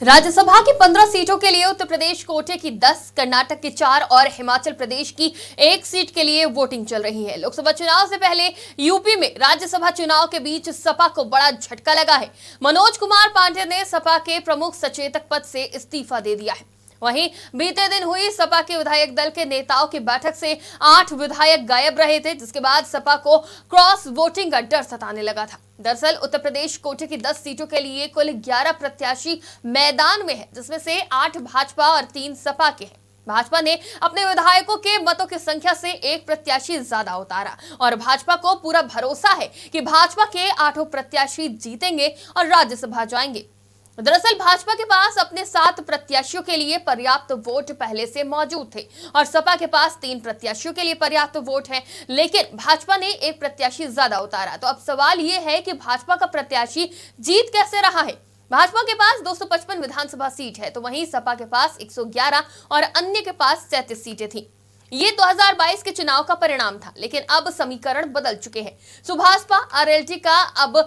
राज्यसभा की 15 सीटों के लिए उत्तर प्रदेश कोटे की 10, कर्नाटक की 4 और हिमाचल प्रदेश की 1 सीट के लिए वोटिंग चल रही है। लोकसभा चुनाव से पहले यूपी में राज्यसभा चुनाव के बीच सपा को बड़ा झटका लगा है। मनोज कुमार पांडे ने सपा के प्रमुख सचेतक पद से इस्तीफा दे दिया है। वहीं बीते दिन हुई सपा के विधायक दल के नेताओं की बैठक से 8 विधायक गायब रहे थे, जिसके बाद सपा को क्रॉस वोटिंग का डर सताने लगा था। दरअसल उत्तर प्रदेश कोटे की 10 सीटों के लिए कुल 11 प्रत्याशी मैदान में है, जिसमें से 8 भाजपा और 3 सपा के हैं। भाजपा ने अपने विधायकों के मतों की संख्या से एक प्रत्याशी ज्यादा उतारा और भाजपा को पूरा भरोसा है कि भाजपा के 8 प्रत्याशी जीतेंगे और राज्यसभा जाएंगे। दरअसल भाजपा के पास अपने 7 प्रत्याशियों के लिए पर्याप्त वोट पहले से मौजूद थे और सपा के पास 3 प्रत्याशियों के लिए पर्याप्त वोट है, लेकिन भाजपा ने एक प्रत्याशी ज्यादा उतारा। तो अब सवाल यह है कि भाजपा का प्रत्याशी जीत कैसे रहा है। भाजपा के पास 255 विधानसभा सीट है, तो वहीं सपा के पास 111 और अन्य के पास 37 सीटें थी। ये 2022 के चुनाव का परिणाम था, लेकिन अब समीकरण बदल चुके हैं। सुभाषपा आरएलडी का अब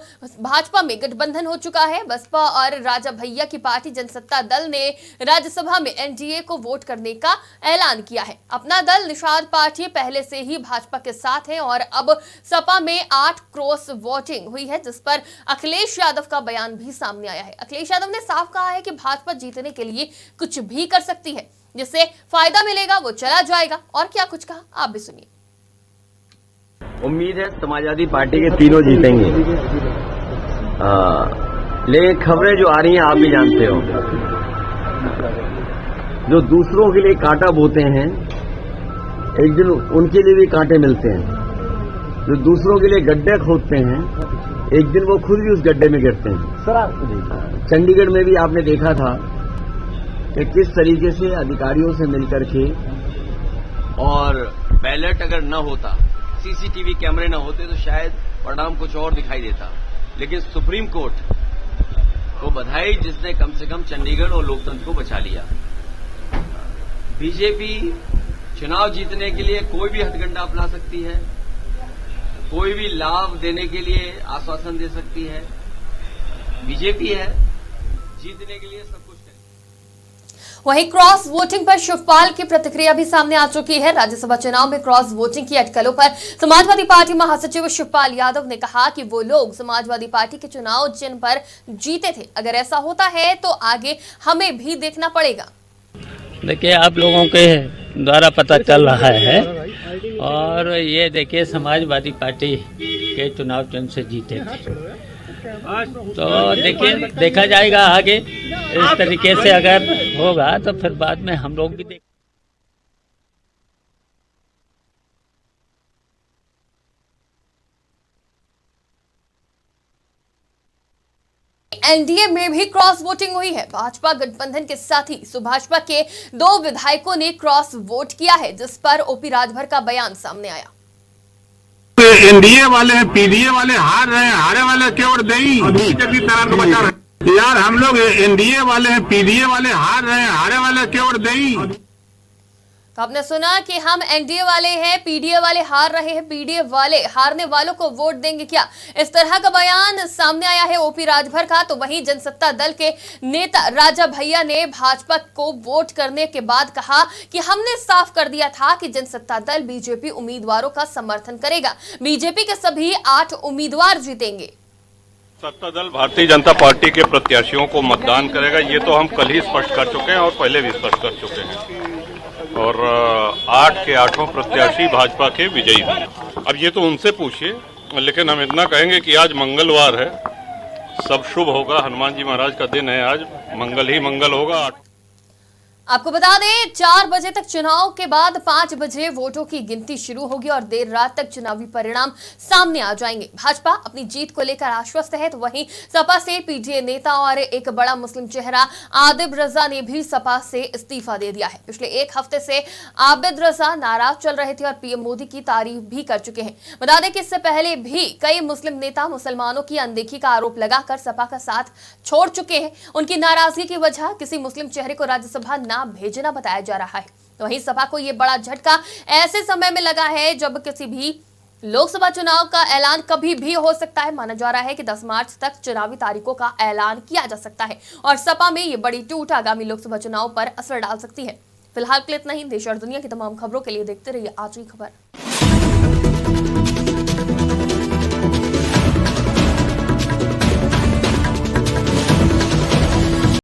भाजपा में गठबंधन हो चुका है। बसपा और राजा भैया की पार्टी जनसत्ता दल ने राज्यसभा में एनडीए को वोट करने का ऐलान किया है। अपना दल निषाद पार्टी पहले से ही भाजपा के साथ है और अब सपा में 8 क्रॉस वोटिंग हुई है, जिस पर अखिलेश यादव का बयान भी सामने आया है। अखिलेश यादव ने साफ कहा है कि भाजपा जीतने के लिए कुछ भी कर सकती है, जिससे फायदा मिलेगा वो चला जाएगा। और क्या कुछ कहा आप भी सुनिए। उम्मीद है समाजवादी पार्टी के तीनों जीतेंगे। लेकिन खबरें जो आ रही हैं आप भी जानते हो, जो दूसरों के लिए कांटा बोते हैं एक दिन उनके लिए भी कांटे मिलते हैं। जो दूसरों के लिए गड्ढे खोदते हैं एक दिन वो खुद भी उस गड्ढे में गिरते हैं। चंडीगढ़ में भी आपने देखा था कि किस तरीके से अधिकारियों से मिलकर के, और बैलेट अगर न होता, सीसीटीवी कैमरे न होते तो शायद परिणाम कुछ और दिखाई देता। लेकिन सुप्रीम कोर्ट को बधाई जिसने कम से कम चंडीगढ़ और लोकतंत्र को बचा लिया। बीजेपी चुनाव जीतने के लिए कोई भी हथकंडा अपना सकती है, कोई भी लाभ देने के लिए आश्वासन दे सकती है। बीजेपी है, जीतने के लिए सब कुछ। वहीं क्रॉस वोटिंग पर शिवपाल की प्रतिक्रिया भी सामने आ चुकी है। राज्यसभा चुनाव में क्रॉस वोटिंग की अटकलों पर समाजवादी पार्टी महासचिव शिवपाल यादव ने कहा कि वो लोग समाजवादी पार्टी के चुनाव चिन्ह पर जीते थे। अगर ऐसा होता है तो आगे हमें भी देखना पड़ेगा। देखिए, आप लोगों के द्वारा पता चल रहा है और ये देखिए समाजवादी पार्टी के चुनाव चिन्ह से जीते थे, तो देखिए देखा जाएगा आगे। इस तरीके से अगर होगा तो फिर बाद में हम लोग भी देख। एनडीए में भी क्रॉस वोटिंग हुई है। भाजपा गठबंधन के साथ ही सुभाषपा के 2 विधायकों ने क्रॉस वोट किया है, जिस पर ओपी राजभर का बयान सामने आया। एनडीए वाले हैं, पीडीए वाले हार रहे हैं, हारे वाले केवल दही बीजेपी तरह को बचा रहे हैं। यार हम लोग एनडीए वाले हैं, पीडीए वाले हार रहे हैं, हारे वाले केवल दही। तो आपने सुना कि हम एनडीए वाले हैं, पीडीए वाले हार रहे हैं, पीडीए वाले हारने वालों को वोट देंगे क्या, इस तरह का बयान सामने आया है ओपी राजभर का। तो वहीं जनसत्ता दल के नेता राजा भैया ने भाजपा को वोट करने के बाद कहा कि हमने साफ कर दिया था कि जनसत्ता दल बीजेपी उम्मीदवारों का समर्थन करेगा। बीजेपी के सभी 8 उम्मीदवार जीतेंगे। सत्ता दल भारतीय जनता पार्टी के प्रत्याशियों को मतदान करेगा, ये तो हम कल ही स्पष्ट कर चुके हैं और पहले भी स्पष्ट कर चुके हैं। और 8 के 8 प्रत्याशी भाजपा के विजयी हैं। अब ये तो उनसे पूछिए, लेकिन हम इतना कहेंगे कि आज मंगलवार है, सब शुभ होगा। हनुमान जी महाराज का दिन है, आज मंगल ही मंगल होगा। आपको बता दें 4 बजे तक चुनाव के बाद 5 बजे वोटों की गिनती शुरू होगी और देर रात तक चुनावी परिणाम सामने आ जाएंगे। भाजपा अपनी जीत को लेकर आश्वस्त है, तो वहीं सपा से पीडीए नेता और एक बड़ा मुस्लिम चेहरा आबिद रजा ने भी सपा से इस्तीफा दे दिया है। पिछले 1 हफ्ते से आबिद रजा नाराज चल रहे थे और पीएम मोदी की तारीफ भी कर चुके हैं। बता दें कि इससे पहले भी कई मुस्लिम नेता मुसलमानों की अनदेखी का आरोप लगाकर सपा का साथ छोड़ चुके हैं। उनकी नाराजगी की वजह किसी मुस्लिम चेहरे को राज्यसभा भेजना बताया जा रहा है। वहीं सपा को यह बड़ा झटका ऐसे समय में लगा है जब किसी भी लोकसभा चुनाव का ऐलान कभी भी हो सकता है। माना जा रहा है कि 10 मार्च तक चुनावी तारीखों का ऐलान किया जा सकता है और सपा में ये बड़ी टूट आगामी लोकसभा चुनाव पर असर डाल सकती है। फिलहाल के लिए इतना ही। देश और दुनिया की तमाम खबरों के लिए देखते रहिए आज की खबर।